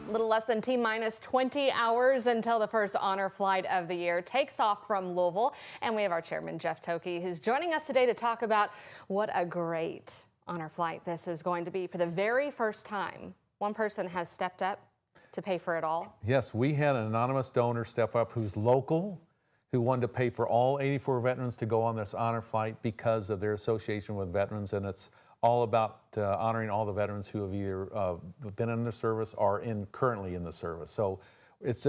A little less than T-minus 20 hours until the first honor flight of the year takes off from Louisville. And we have our chairman, Jeff Toki, who's joining us today to talk about what a great honor flight this is going to be. For the very first time, one person has stepped up to pay for it all. Yes, we had an anonymous donor step up who's local, who wanted to pay for all 84 veterans to go on this honor flight because of their association with veterans, and it's all about honoring all the veterans who have either been in the service or currently in the service. So it's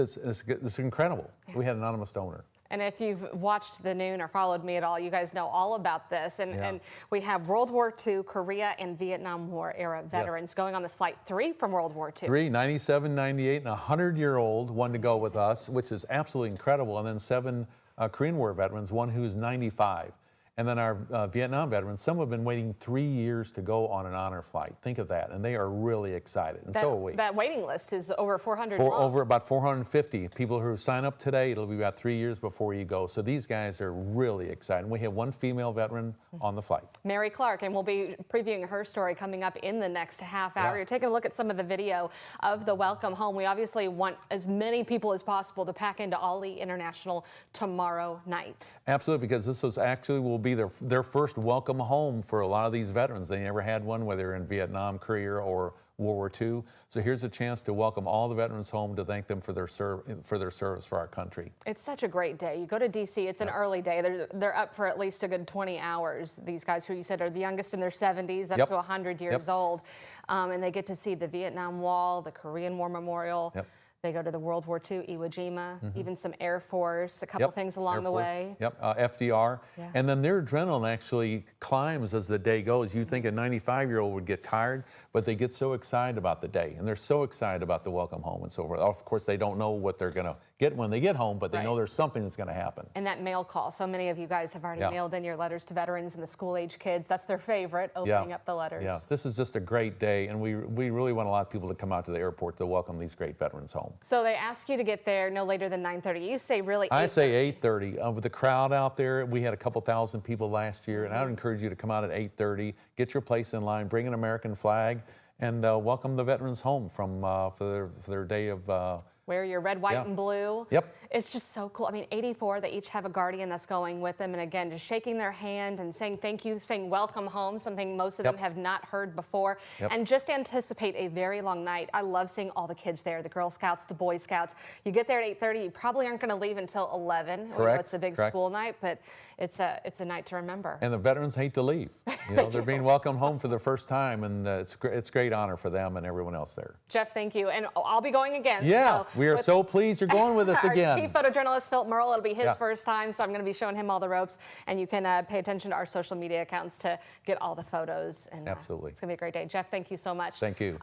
incredible. Yeah. We had an anonymous donor. And if you've watched the Noon or followed me at all, you guys know all about this. And we have World War II, Korea, and Vietnam War era veterans going on this flight. 3 from World War II. 3, 97, 98, and a 100-year-old one to go with us, which is absolutely incredible. And then 7 Korean War veterans, one who's 95. And then our Vietnam veterans, some have been waiting 3 years to go on an honor flight. Think of that. And they are really excited. And so are we. That waiting list is over 400 long. Over about 450 people who sign up today. It'll be about 3 years before you go. So these guys are really excited. We have 1 female veteran on the flight. Mary Clark, and we'll be previewing her story coming up in the next half hour. You're taking a look at some of the video of the welcome home. We obviously want as many people as possible to pack into Ali International tomorrow night. Absolutely, because this will be their first welcome home for a lot of these veterans. They never had one, whether they're in Vietnam, Korea, or World War II. So here's a chance to welcome all the veterans home, to thank them for their service for our country. It's such a great day. You go to D.C., it's an early day. They're up for at least a good 20 hours. These guys who you said are the youngest in their 70s, up to 100 years old. And they get to see the Vietnam Wall, the Korean War Memorial. They go to the World War II, Iwo Jima, even some Air Force, a couple things along the way. FDR. And then their adrenaline actually climbs as the day goes. You think a 95-year-old would get tired, but they get so excited about the day. And they're so excited about the welcome home and so forth. Of course, they don't know what they're going to get when they get home, but they know there's something that's going to happen. And that mail call. So many of you guys have already mailed in your letters to veterans and the school-age kids. That's their favorite, opening up the letters. Yeah, this is just a great day, and we really want a lot of people to come out to the airport to welcome these great veterans home. So they ask you to get there no later than 9:30. You say really 8:30. I say 8:30. With the crowd out there, we had a couple thousand people last year, and I would encourage you to come out at 8:30, get your place in line, bring an American flag, and welcome the veterans home for their day of... Wear your red, white, and blue. Yep. It's just so cool. I mean, 84, they each have a guardian that's going with them. And again, just shaking their hand and saying thank you, saying welcome home, something most of them have not heard before. And just anticipate a very long night. I love seeing all the kids there, the Girl Scouts, the Boy Scouts. You get there at 8:30, you probably aren't going to leave until 11. Correct. We know it's a big school night, but it's a night to remember. And the veterans hate to leave. You know, they're being welcomed home for the first time, and it's great honor for them and everyone else there. Jeff, thank you. And I'll be going again. Yeah, so we are so pleased you're going with us again. Our chief photojournalist, Phil Merle, it'll be his first time, so I'm going to be showing him all the ropes. And you can pay attention to our social media accounts to get all the photos. And, absolutely. It's going to be a great day. Jeff, thank you so much. Thank you.